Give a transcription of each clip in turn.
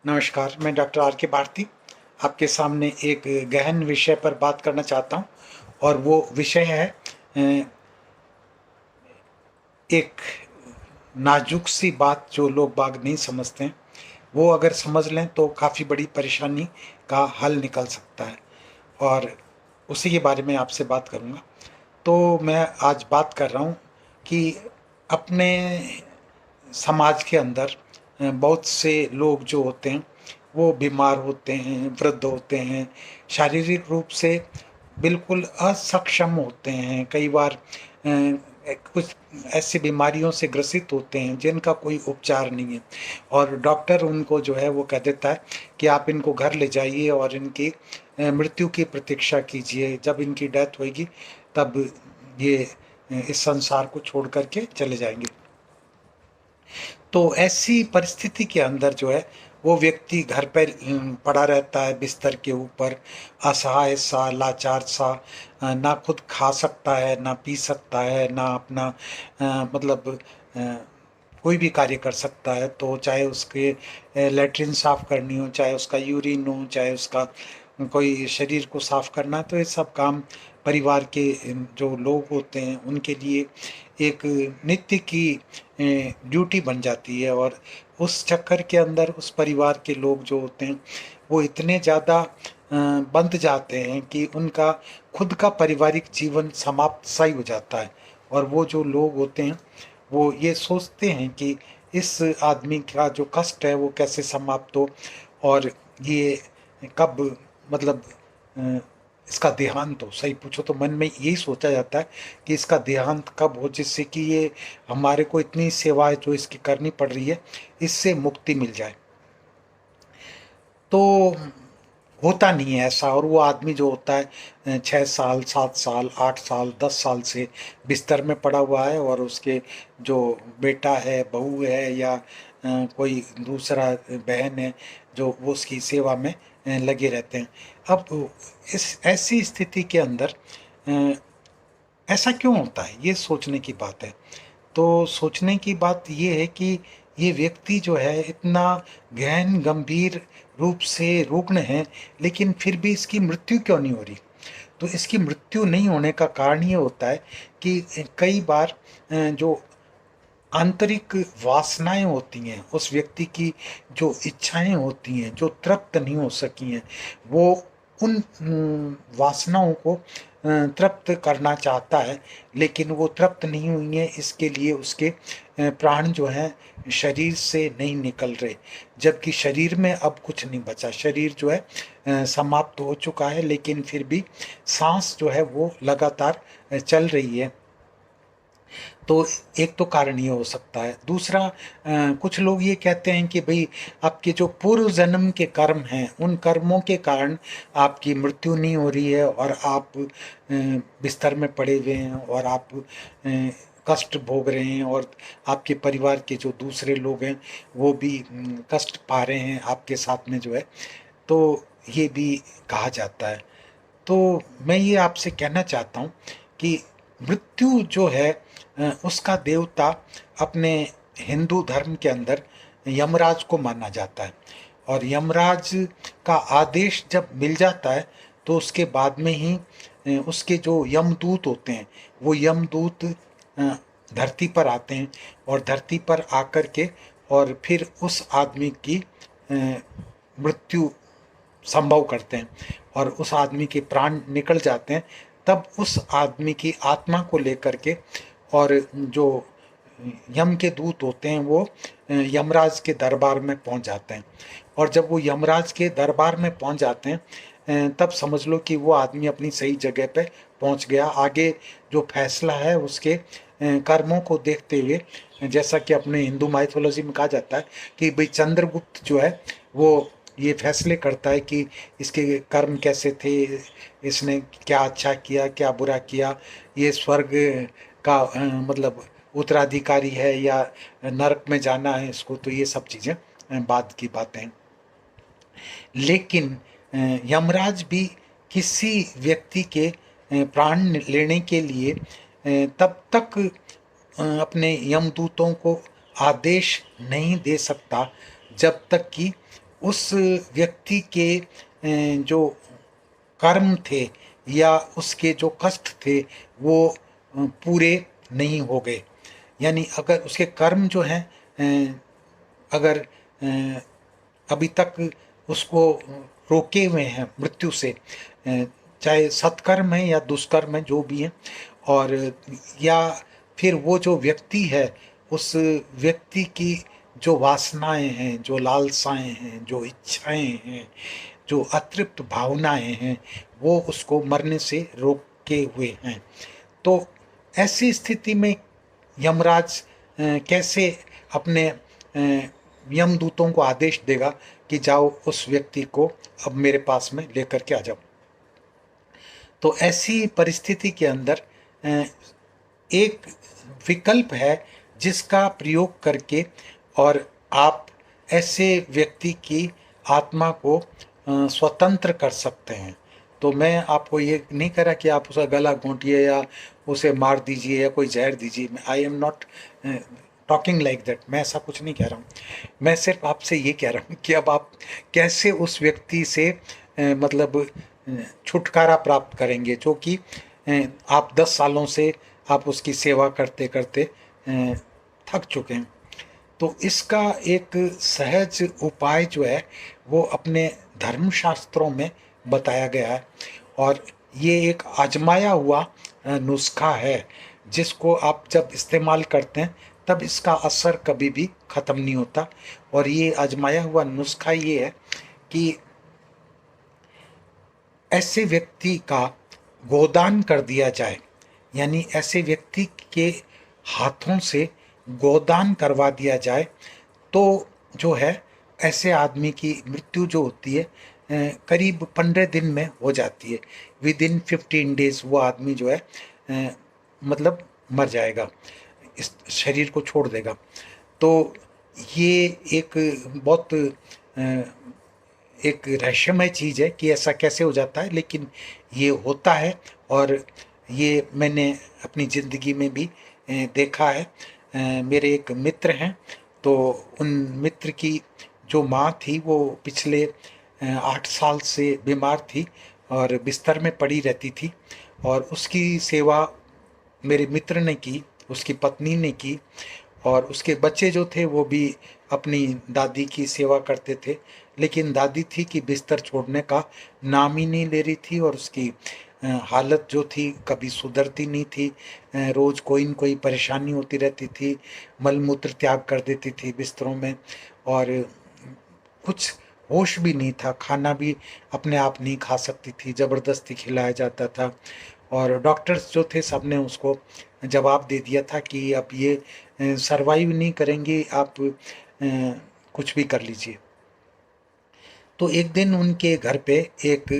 नमस्कार, मैं doctor R के भारती आपके सामने एक गहन विषय पर बात करना चाहता हूँ। और वो विषय है एक नाजुक सी बात जो लोग बाग नहीं समझते हैं। वो अगर समझ लें तो काफ़ी बड़ी परेशानी का हल निकल सकता है, और उसी के बारे में आपसे बात करूँगा। तो मैं आज बात कर रहा हूँ कि अपने समाज के अंदर बहुत से लोग जो होते हैं वो बीमार होते हैं, वृद्ध होते हैं, शारीरिक रूप से बिल्कुल असक्षम होते हैं। कई बार कुछ ऐसी बीमारियों से ग्रसित होते हैं जिनका कोई उपचार नहीं है, और डॉक्टर उनको जो है वो कह देता है कि आप इनको घर ले जाइए और इनकी मृत्यु की प्रतीक्षा कीजिए। जब इनकी डेथ होगी तब ये इस संसार को छोड़ करके चले जाएंगे। तो ऐसी परिस्थिति के अंदर जो है वो व्यक्ति घर पर पड़ा रहता है बिस्तर के ऊपर, असहाय सा, लाचार सा। ना खुद खा सकता है, ना पी सकता है, ना अपना मतलब कोई भी कार्य कर सकता है। तो चाहे उसके लेटरिन साफ करनी हो, चाहे उसका यूरिन हो, चाहे उसका कोई शरीर को साफ करना, तो ये सब काम परिवार के जो लोग होते हैं उनके लिए एक नित्य की ड्यूटी बन जाती है। और उस चक्कर के अंदर उस परिवार के लोग जो होते हैं वो इतने ज़्यादा बंध जाते हैं कि उनका खुद का पारिवारिक जीवन समाप्त सा ही हो जाता है। और वो जो लोग होते हैं वो ये सोचते हैं कि इस आदमी का जो कष्ट है वो कैसे समाप्त हो, और ये कब, मतलब अ, इसका देहांत हो। सही पूछो तो मन में यही सोचा जाता है कि इसका देहांत कब हो, जिससे कि ये हमारे को इतनी सेवाएं जो इसकी करनी पड़ रही है इससे मुक्ति मिल जाए। तो होता नहीं है ऐसा। और वो आदमी जो होता है 6 साल, 7 साल, 8 साल, 10 साल से बिस्तर में पड़ा हुआ है, और उसके जो बेटा है, बहू है, या कोई दूसरा बहन है जो वो उसकी सेवा में लगे रहते हैं। अब इस ऐसी स्थिति के अंदर अ, ऐसा क्यों होता है, ये सोचने की बात है। तो सोचने की बात ये है कि ये व्यक्ति जो है इतना गहन गंभीर रूप से रुग्ण है, लेकिन फिर भी इसकी मृत्यु क्यों नहीं हो रही। तो इसकी मृत्यु नहीं होने का कारण ये होता है कि कई बार जो आंतरिक वासनाएं होती हैं उस व्यक्ति की, जो इच्छाएं होती हैं जो तृप्त नहीं हो सकी हैं, वो उन वासनाओं को तृप्त करना चाहता है, लेकिन वो तृप्त नहीं हुई हैं। इसके लिए उसके प्राण जो हैं शरीर से नहीं निकल रहे, जबकि शरीर में अब कुछ नहीं बचा। शरीर जो है समाप्त हो चुका है, लेकिन फिर भी सांस जो है वो लगातार चल रही है। तो एक तो कारण ये हो सकता है। दूसरा, कुछ लोग ये कहते हैं कि भाई आपके जो पूर्व जन्म के कर्म हैं उन कर्मों के कारण आपकी मृत्यु नहीं हो रही है, और आप बिस्तर में पड़े हुए हैं, और आप कष्ट भोग रहे हैं, और आपके परिवार के जो दूसरे लोग हैं वो भी कष्ट पा रहे हैं आपके साथ में जो है। तो ये भी कहा जाता है। तो मैं ये आपसे कहना चाहता हूँ कि मृत्यु जो है उसका देवता अपने हिंदू धर्म के अंदर यमराज को माना जाता है। और यमराज का आदेश जब मिल जाता है तो उसके बाद में ही उसके जो यमदूत होते हैं वो यमदूत धरती पर आते हैं, और धरती पर आकर के और फिर उस आदमी की मृत्यु संभव करते हैं, और उस आदमी के प्राण निकल जाते हैं। तब उस आदमी की आत्मा को लेकर के, और जो यम के दूत होते हैं वो यमराज के दरबार में पहुंच जाते हैं। और जब वो यमराज के दरबार में पहुंच जाते हैं तब समझ लो कि वो आदमी अपनी सही जगह पे पहुंच गया। आगे जो फैसला है उसके कर्मों को देखते हुए, जैसा कि अपने हिंदू माइथोलॉजी में कहा जाता है कि भाई चंद्रगुप्त जो है वो ये फैसले करता है कि इसके कर्म कैसे थे, इसने क्या अच्छा किया, क्या बुरा किया, ये स्वर्ग का मतलब उत्तराधिकारी है या नरक में जाना है इसको। तो ये सब चीज़ें बाद की बातें हैं। लेकिन यमराज भी किसी व्यक्ति के प्राण लेने के लिए तब तक अपने यमदूतों को आदेश नहीं दे सकता जब तक कि उस व्यक्ति के जो कर्म थे या उसके जो कष्ट थे वो पूरे नहीं हो गए। यानी अगर उसके कर्म जो हैं अगर अभी तक उसको रोके हुए हैं मृत्यु से, चाहे सत्कर्म है या दुष्कर्म है जो भी है, और या फिर वो जो व्यक्ति है उस व्यक्ति की जो वासनाएं हैं, जो लालसाएं हैं, जो इच्छाएं हैं, जो अतृप्त भावनाएं हैं, वो उसको मरने से रोके हुए हैं। तो ऐसी स्थिति में यमराज कैसे अपने यमदूतों को आदेश देगा कि जाओ उस व्यक्ति को अब मेरे पास में लेकर के आ जाओ। तो ऐसी परिस्थिति के अंदर एक विकल्प है जिसका प्रयोग करके और आप ऐसे व्यक्ति की आत्मा को स्वतंत्र कर सकते हैं। तो मैं आपको ये नहीं कह रहा कि आप उसका गला घोंटिए या उसे मार दीजिए या कोई जहर दीजिए। I am not talking like that, मैं ऐसा कुछ नहीं कह रहा हूँ। मैं सिर्फ आपसे ये कह रहा हूँ कि अब आप कैसे उस व्यक्ति से मतलब छुटकारा प्राप्त करेंगे जो कि आप 10 सालों से आप उसकी सेवा करते करते थक चुके हैं। तो इसका एक सहज उपाय जो है वो अपने धर्मशास्त्रों में बताया गया है, और ये एक आजमाया हुआ नुस्खा है जिसको आप जब इस्तेमाल करते हैं तब इसका असर कभी भी ख़त्म नहीं होता। और ये आजमाया हुआ नुस्खा ये है कि ऐसे व्यक्ति का गोदान कर दिया जाए, यानी ऐसे व्यक्ति के हाथों से गोदान करवा दिया जाए, तो जो है ऐसे आदमी की मृत्यु जो होती है करीब 15 दिन में हो जाती है। विद इन 15 डेज वो आदमी जो है मतलब मर जाएगा, इस शरीर को छोड़ देगा। तो ये एक बहुत एक रहस्यमय चीज़ है कि ऐसा कैसे हो जाता है, लेकिन ये होता है। और ये मैंने अपनी ज़िंदगी में भी देखा है। मेरे एक मित्र हैं, तो उन मित्र की जो माँ थी वो पिछले 8 साल से बीमार थी और बिस्तर में पड़ी रहती थी, और उसकी सेवा मेरे मित्र ने की, उसकी पत्नी ने की, और उसके बच्चे जो थे वो भी अपनी दादी की सेवा करते थे। लेकिन दादी थी कि बिस्तर छोड़ने का नाम ही नहीं ले रही थी, और उसकी हालत जो थी कभी सुधरती नहीं थी। रोज़ कोई न कोई परेशानी होती रहती थी, मलमूत्र त्याग कर देती थी बिस्तरों में, और कुछ होश भी नहीं था, खाना भी अपने आप नहीं खा सकती थी, ज़बरदस्ती खिलाया जाता था। और डॉक्टर्स जो थे सब ने उसको जवाब दे दिया था कि अब ये सरवाइव नहीं करेंगी, आप कुछ भी कर लीजिए। तो एक दिन उनके घर पे एक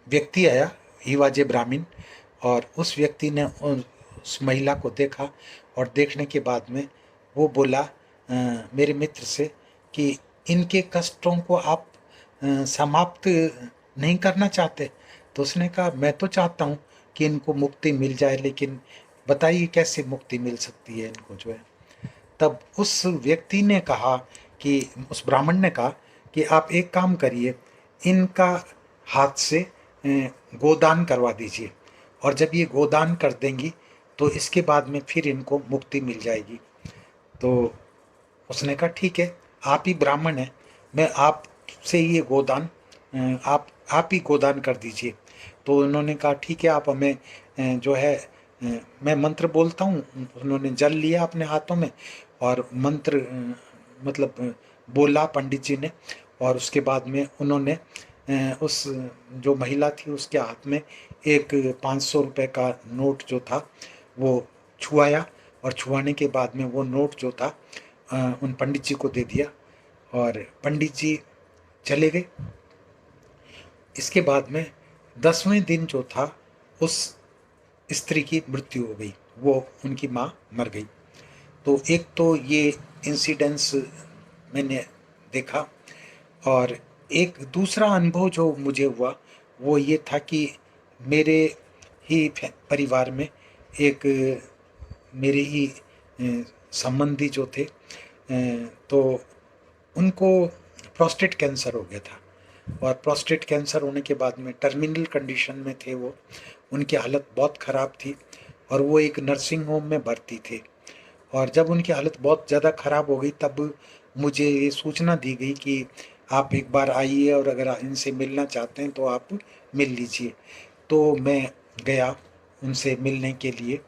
व्यक्ति आया, ही वाज ए ब्राह्मण, और उस व्यक्ति ने उस महिला को देखा, और देखने के बाद में वो बोला मेरे मित्र से कि इनके कष्टों को आप समाप्त नहीं करना चाहते। तो उसने कहा मैं तो चाहता हूँ कि इनको मुक्ति मिल जाए, लेकिन बताइए कैसे मुक्ति मिल सकती है इनको जो है। तब उस व्यक्ति ने कहा कि उस ब्राह्मण ने कहा कि आप एक काम करिए, इनका हाथ से गोदान करवा दीजिए, और जब ये गोदान कर देंगी तो इसके बाद में फिर इनको मुक्ति मिल जाएगी। तो उसने कहा ठीक है, आप ही ब्राह्मण हैं, मैं आपसे ये गोदान आप ही गोदान कर दीजिए। तो उन्होंने कहा ठीक है, आप हमें जो है मैं मंत्र बोलता हूँ। उन्होंने जल लिया अपने हाथों में और मंत्र मतलब बोला पंडित जी ने, और उसके बाद में उन्होंने उस जो महिला थी उसके हाथ में एक 500 रुपये का नोट जो था वो छुआया, और छुआने के बाद में वो नोट जो था उन पंडित जी को दे दिया, और पंडित जी चले गए। इसके बाद में 10वें दिन जो था उस स्त्री की मृत्यु हो गई, वो उनकी माँ मर गई। तो एक तो ये इंसिडेंस मैंने देखा, और एक दूसरा अनुभव जो मुझे हुआ वो ये था कि मेरे ही परिवार में एक मेरे ही संबंधी जो थे, तो उनको प्रोस्टेट कैंसर हो गया था। और प्रोस्टेट कैंसर होने के बाद में टर्मिनल कंडीशन में थे वो, उनकी हालत बहुत ख़राब थी और वो एक नर्सिंग होम में भर्ती थे। और जब उनकी हालत बहुत ज़्यादा ख़राब हो गई तब मुझे ये सूचना दी गई कि आप एक बार आइए और अगर इनसे मिलना चाहते हैं तो आप मिल लीजिए। तो मैं गया उनसे मिलने के लिए,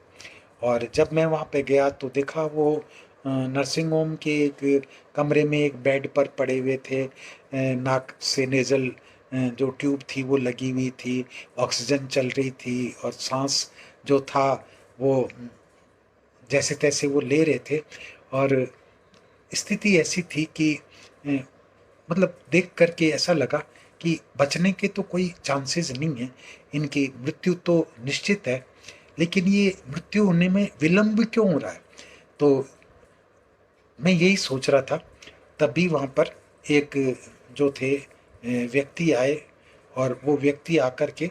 और जब मैं वहाँ पे गया तो देखा वो नर्सिंग होम के एक कमरे में एक बेड पर पड़े हुए थे। नाक से नेज़ल जो ट्यूब थी वो लगी हुई थी, ऑक्सीजन चल रही थी और सांस जो था वो जैसे तैसे वो ले रहे थे। और स्थिति ऐसी थी कि मतलब देख करके ऐसा लगा कि बचने के तो कोई चांसेस नहीं है, इनकी मृत्यु तो निश्चित है, लेकिन ये मृत्यु होने में विलंब क्यों हो रहा है। तो मैं यही सोच रहा था, तभी वहाँ पर एक जो थे व्यक्ति आए, और वो व्यक्ति आकर के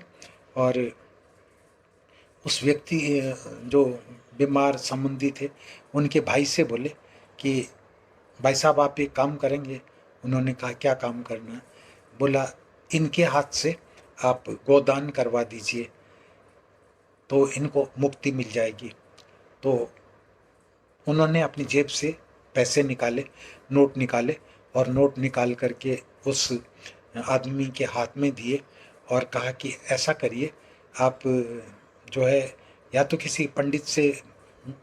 और उस व्यक्ति जो बीमार संबंधी थे उनके भाई से बोले कि भाई साहब आप एक काम करेंगे। उन्होंने कहा क्या काम करना है। बोला इनके हाथ से आप गोदान करवा दीजिए तो इनको मुक्ति मिल जाएगी। तो उन्होंने अपनी जेब से पैसे निकाले, नोट निकाले, और नोट निकाल करके उस आदमी के हाथ में दिए और कहा कि ऐसा करिए, आप जो है या तो किसी पंडित से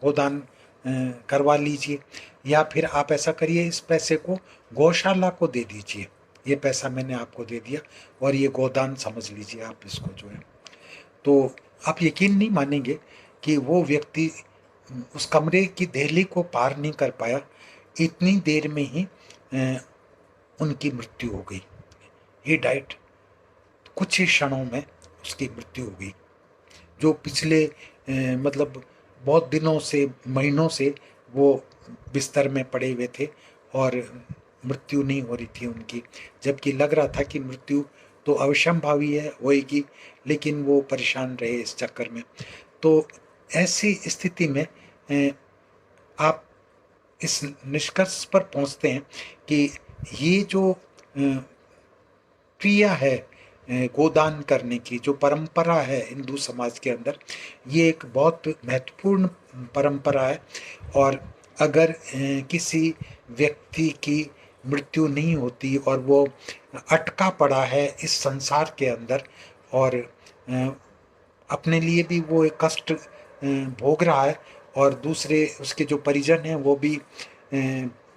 गोदान करवा लीजिए, या फिर आप ऐसा करिए इस पैसे को गौशाला को दे दीजिए। ये पैसा मैंने आपको दे दिया और ये गोदान समझ लीजिए आप इसको जो है। तो आप यकीन नहीं मानेंगे कि वो व्यक्ति उस कमरे की देहली को पार नहीं कर पाया, इतनी देर में ही उनकी मृत्यु हो गई। ही डाइट, कुछ ही क्षणों में उसकी मृत्यु हो गई। जो पिछले मतलब बहुत दिनों से, महीनों से वो बिस्तर में पड़े हुए थे और मृत्यु नहीं हो रही थी उनकी, जबकि लग रहा था कि मृत्यु तो अवश्यंभावी है, होएगी, लेकिन वो परेशान रहे इस चक्कर में। तो ऐसी स्थिति में आप इस निष्कर्ष पर पहुंचते हैं कि ये जो क्रिया है गोदान करने की, जो परंपरा है हिंदू समाज के अंदर, ये एक बहुत महत्वपूर्ण परंपरा है। और अगर किसी व्यक्ति की मृत्यु नहीं होती और वो अटका पड़ा है इस संसार के अंदर, और अपने लिए भी वो एक कष्ट भोग रहा है, और दूसरे उसके जो परिजन हैं वो भी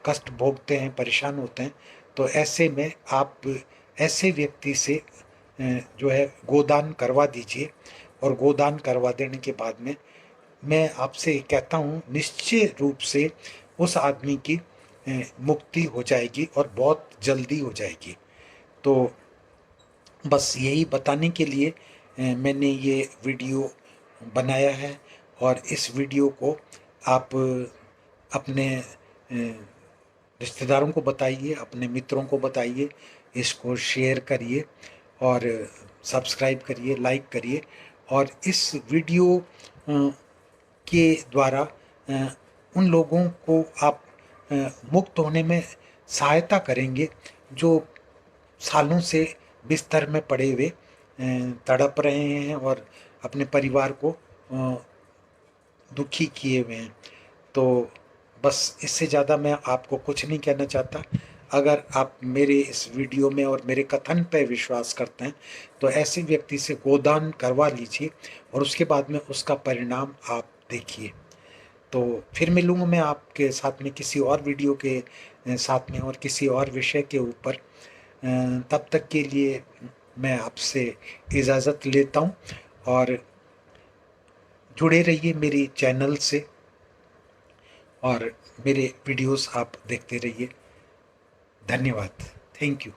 कष्ट भोगते हैं, परेशान होते हैं, तो ऐसे में आप ऐसे व्यक्ति से जो है गोदान करवा दीजिए। और गोदान करवा देने के बाद में मैं आपसे कहता हूँ निश्चय रूप से उस आदमी की मुक्ति हो जाएगी और बहुत जल्दी हो जाएगी। तो बस यही बताने के लिए मैंने ये वीडियो बनाया है। और इस वीडियो को आप अपने रिश्तेदारों को बताइए, अपने मित्रों को बताइए, इसको शेयर करिए और सब्सक्राइब करिए, लाइक करिए। और इस वीडियो के द्वारा उन लोगों को आप मुक्त होने में सहायता करेंगे जो सालों से बिस्तर में पड़े हुए तड़प रहे हैं और अपने परिवार को दुखी किए हुए हैं। तो बस इससे ज़्यादा मैं आपको कुछ नहीं कहना चाहता। अगर आप मेरे इस वीडियो में और मेरे कथन पर विश्वास करते हैं तो ऐसे व्यक्ति से गोदान करवा लीजिए और उसके बाद में उसका परिणाम आप देखिए। तो फिर मिलूँगा मैं आपके साथ में किसी और वीडियो के साथ में और किसी और विषय के ऊपर। तब तक के लिए मैं आपसे इजाज़त लेता हूँ, और जुड़े रहिए मेरी चैनल से और मेरे वीडियोस आप देखते रहिए। धन्यवाद। Thank you.